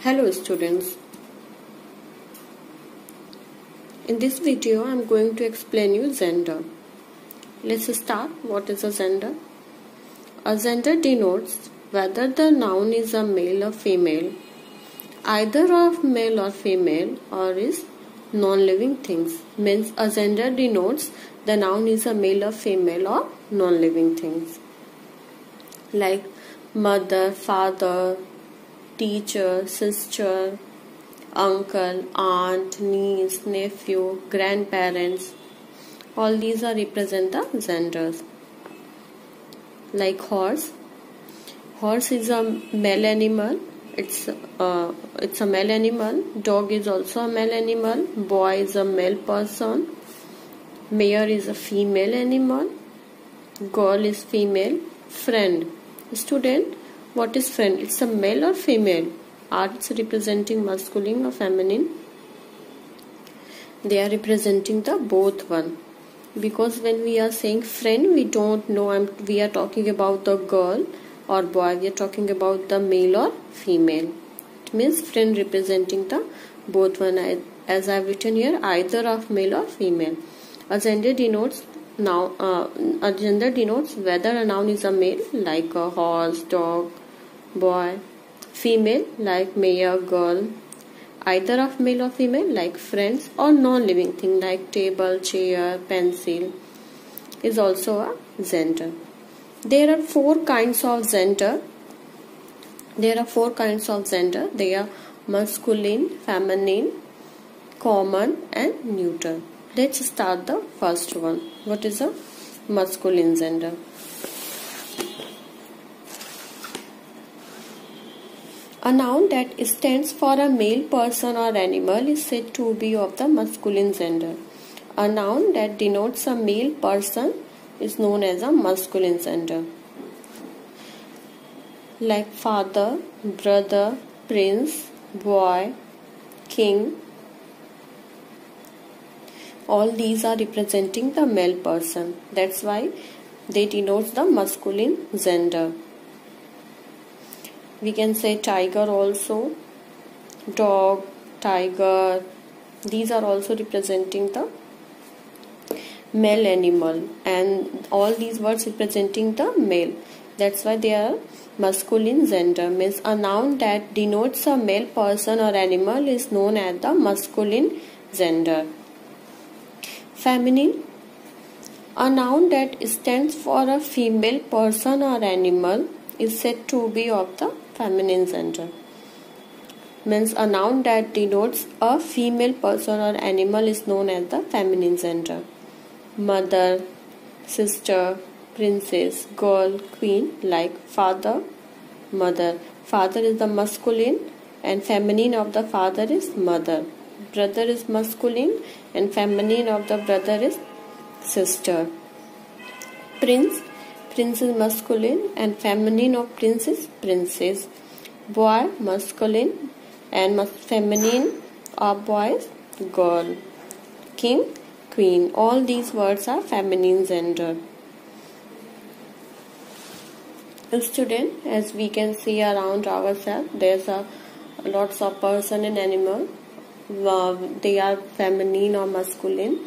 Hello students, in this video I am going to explain you gender. Let's start. What is a gender? A gender denotes whether the noun is a male or female, either of male or female, or is non-living things. Means a gender denotes the noun is a male or female or non-living things. Like mother, father, teacher, sister, uncle, aunt, niece, nephew, grandparents. All these are represent the genders. Like horse. Horse is a male animal. It's a male animal. Dog is also a male animal. Boy is a male person. Mare is a female animal. Girl is female. Friend. Student, what is friend? It's a male or female? Are it's representing masculine or feminine? They are representing the both one. Because when we are saying friend, we don't know we are talking about the girl or boy. We are talking about the male or female. It means friend representing the both one. As I have written here, either of male or female. A gender denotes whether a noun is a male, like a horse, dog, boy. Female, like mare, girl. Either of male or female, like friends, or non-living thing like table, chair, pencil, is also a gender. There are four kinds of gender. They are masculine, feminine, common, and neuter. Let's start the first one. What is a masculine gender? A noun that stands for a male person or animal is said to be of the masculine gender. A noun that denotes a male person is known as a masculine gender. Like father, brother, prince, boy, king. All these are representing the male person. That's why they denote the masculine gender. We can say tiger also, dog, tiger. These are also representing the male animal, and all these words representing the male. That's why they are masculine gender. Means a noun that denotes a male person or animal is known as the masculine gender. Feminine. A noun that stands for a female person or animal is said to be of the feminine gender. Means a noun that denotes a female person or animal is known as the feminine gender. Mother, sister, princess, girl, queen, like father, mother. Father is the masculine and feminine of the father is mother. Brother is masculine and feminine of the brother is sister. Prince is masculine and feminine of prince is princess. Boy, masculine and feminine of boy is girl. King, queen. All these words are feminine gender. Student, as we can see around ourselves, there's lots of person and animal. They are feminine or masculine.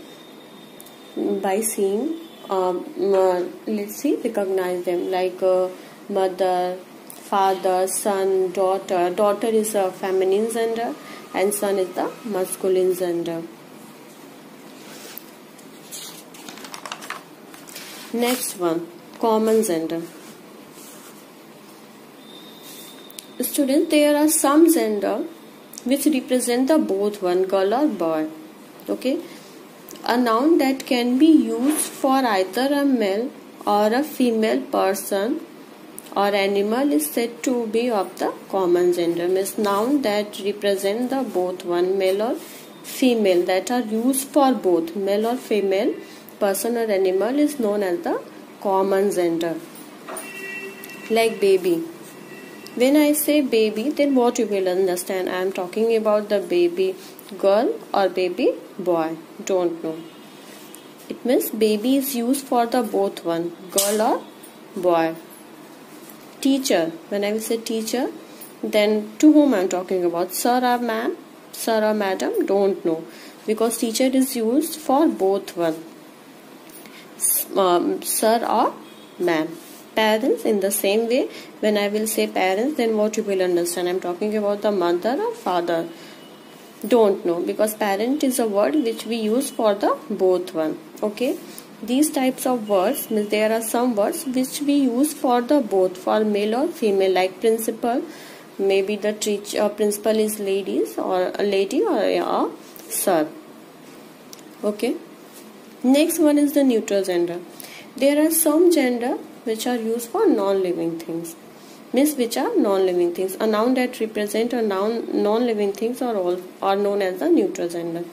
By seeing, let's see, recognize them like mother, father, son, daughter. Daughter is a feminine gender and son is the masculine gender. Next one, common gender. Students, there are some gender which represent the both one, girl or boy. Okay. A noun that can be used for either a male or a female person or animal is said to be of the common gender. Means noun that represent the both one, male or female, that are used for both male or female person or animal is known as the common gender. Like baby. When I say baby, then what you will understand? I am talking about the baby girl or baby boy. Don't know. It means baby is used for the both one, girl or boy. Teacher. When I will say teacher, Then to whom I'm talking about? Sir or ma'am? Sir or madam? Don't know, because teacher is used for both one. Sir or ma'am. Parents, in the same way, when I will say parents, then what you will understand? I'm talking about the mother or father. Don't know, because parent is a word which we use for the both one. Okay, these types of words means there are some words which we use for the both, for male or female, like principal. Maybe the teacher principal is ladies, or a lady, or a sir. Okay, next one is the neutral gender. There are some gender which are used for non-living things, means which are non-living things. A noun that represent a non-living things are known as the neutral gender.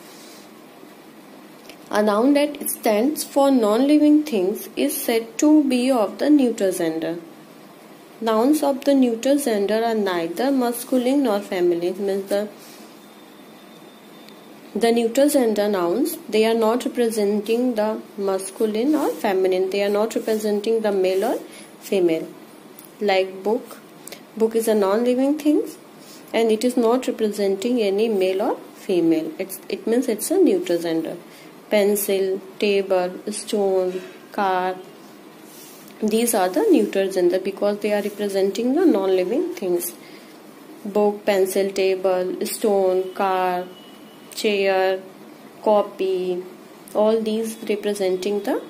A noun that stands for non-living things is said to be of the neutral gender. Nouns of the neutral gender are neither masculine nor feminine, means the neutral gender nouns, they are not representing the masculine or feminine. They are not representing the male or female. Like book. Book is a non-living thing, and it is not representing any male or female. It means it's a neutral gender. Pencil, table, stone, car. These are the neutral gender because they are representing the non-living things. Book, pencil, table, stone, car, chair, copy, all these representing the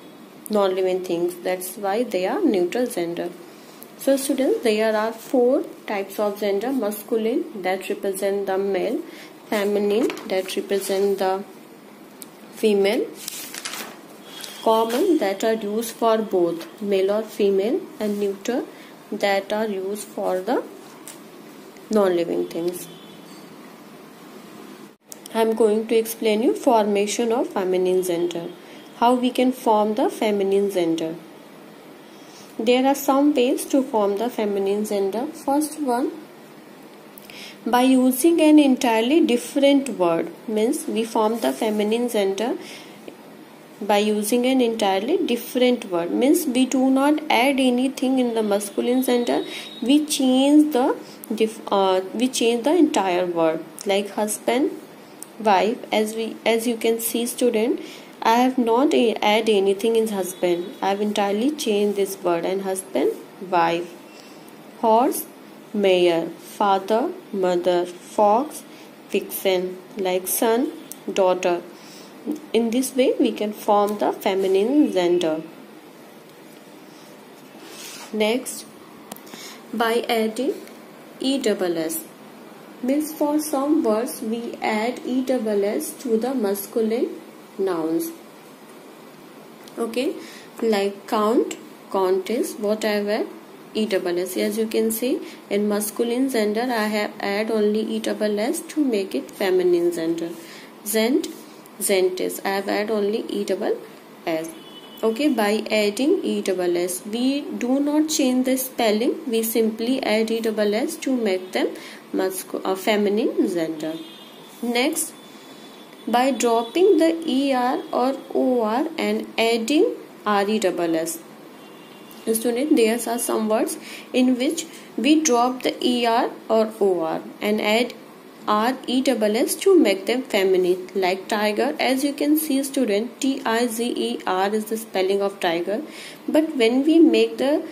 non-living things. That's why they are neutral gender. So students, there are 4 types of gender: masculine, that represent the male; feminine, that represent the female; common, that are used for both male or female; and neutral, that are used for the non-living things. I am going to explain you formation of feminine gender. How we can form the feminine gender. There are some ways to form the feminine gender. First one, by using an entirely different word, means we form the feminine gender by using an entirely different word, means we do not add anything in the masculine gender. We change the entire word, like husband, wife. As you can see, student, I have not add anything in husband. I have entirely changed this word, and husband, wife. Horse, mare. Father, mother. Fox, vixen. Like son, daughter. In this way we can form the feminine gender. Next, by adding ESS. Means for some words we add ESS to the masculine nouns. Okay, like count, contest, whatever, ESS. As you can see, in masculine gender I have add only ESS to make it feminine gender. Zent, zentis, I have add only ESS. Okay, by adding ESS, we do not change the spelling, we simply add ESS to make them feminine gender. Next, by dropping the ER or OR and adding RESS. Student, there are some words in which we drop the ER or OR and add RESS to make them feminine, like tiger. As you can see, student, TIGER is the spelling of tiger, but when we make the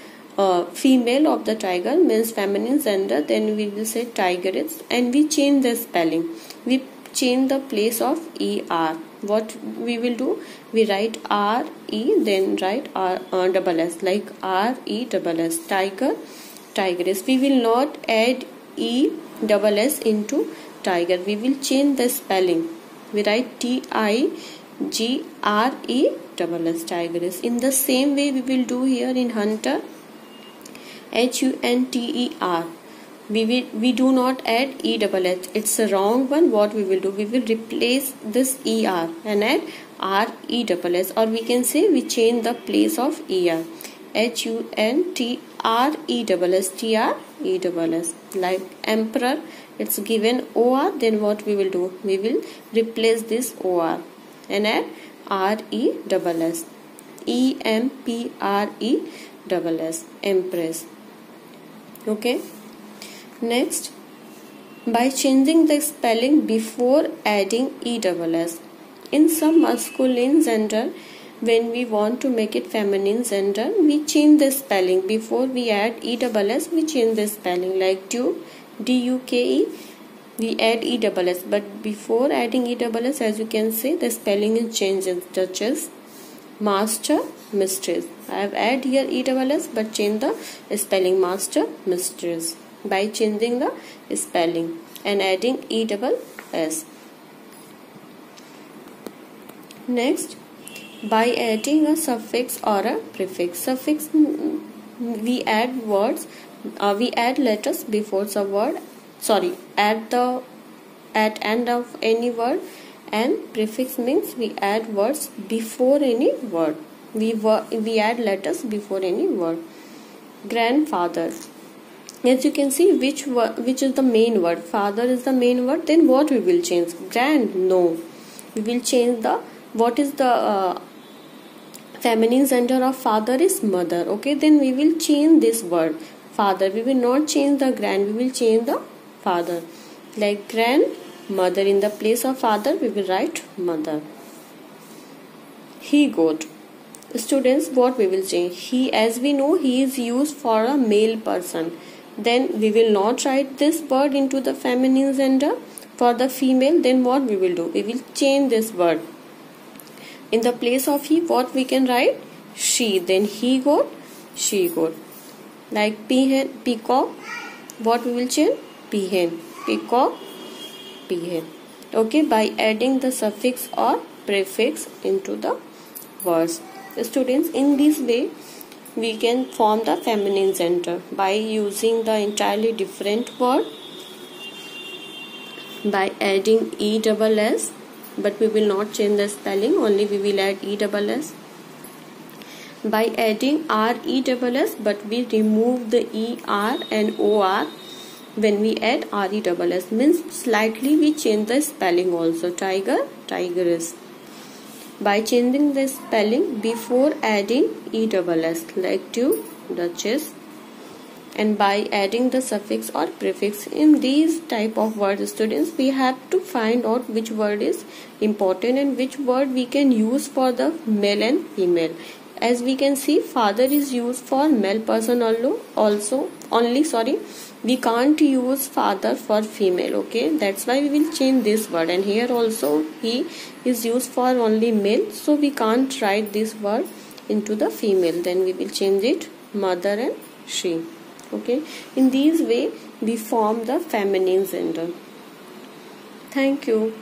female of the tiger, means feminine gender, then we will say tigeress, and we change the spelling. We change the place of ER. What we will do? We write RE, then write RSS, like RESS, tiger, tigress. We will not add ESS into tiger. We will change the spelling. We write TIGRESS, tigress. In the same way we will do here in hunter, HUNTER. We do not add ESS. It's a wrong one. What we will do? We will replace this ER and add RESS, or we can say we change the place of ER. HUNTRESS, TRESS. Like emperor, it's given OR, then what we will do? We will replace this OR and add RESS. EMPRESS, empress. Okay. Next, by changing the spelling before adding ESS. In some masculine gender, when we want to make it feminine gender, we change the spelling. Before we add ESS, we change the spelling, like duke, DUKE, we add ESS, but before adding ESS, as you can see, the spelling is changed, such as master, mistress. I have add here ESS but change the spelling master, mistress, by changing the spelling and adding ESS. Next, by adding a suffix or a prefix. Suffix, we add words, we add letters before the word, at end of any word, and prefix means we add words before any word. We add letters before any word. Grandfather. As you can see, which is the main word? Father is the main word. Then what we will change? Grand? No. We will change the, what is the feminine gender of father is mother. Okay, then we will change this word father. We will not change the grand. We will change the father. Like grandmother, in the place of father we will write mother. He goat. Students, what we will change? He, as we know, he is used for a male person. Then we will not write this word into the feminine gender. For the female, then what we will do? We will change this word. In the place of he, what we can write? She. Then he goat, she goat. Like peahen, peacock, what we will change? Peahen. Peacock, peahen. Okay, by adding the suffix or prefix into the words. Students, in this way we can form the feminine gender by using the entirely different word, by adding ESS, but we will not change the spelling, only we will add ESS. By adding RESS, but we remove the ER and OR when we add RESS, means slightly we change the spelling also. Tiger, tigress. By changing the spelling before adding ESS, like duke, duchess, and by adding the suffix or prefix. In these type of words, students, we have to find out which word is important and which word we can use for the male and female. As we can see, father is used for male person only. We can't use father for female. Okay, that's why we will change this word. And here also he is used for only male, so we can't write this word into the female. Then we will change it mother and she. Okay, in this way we form the feminine gender. Thank you.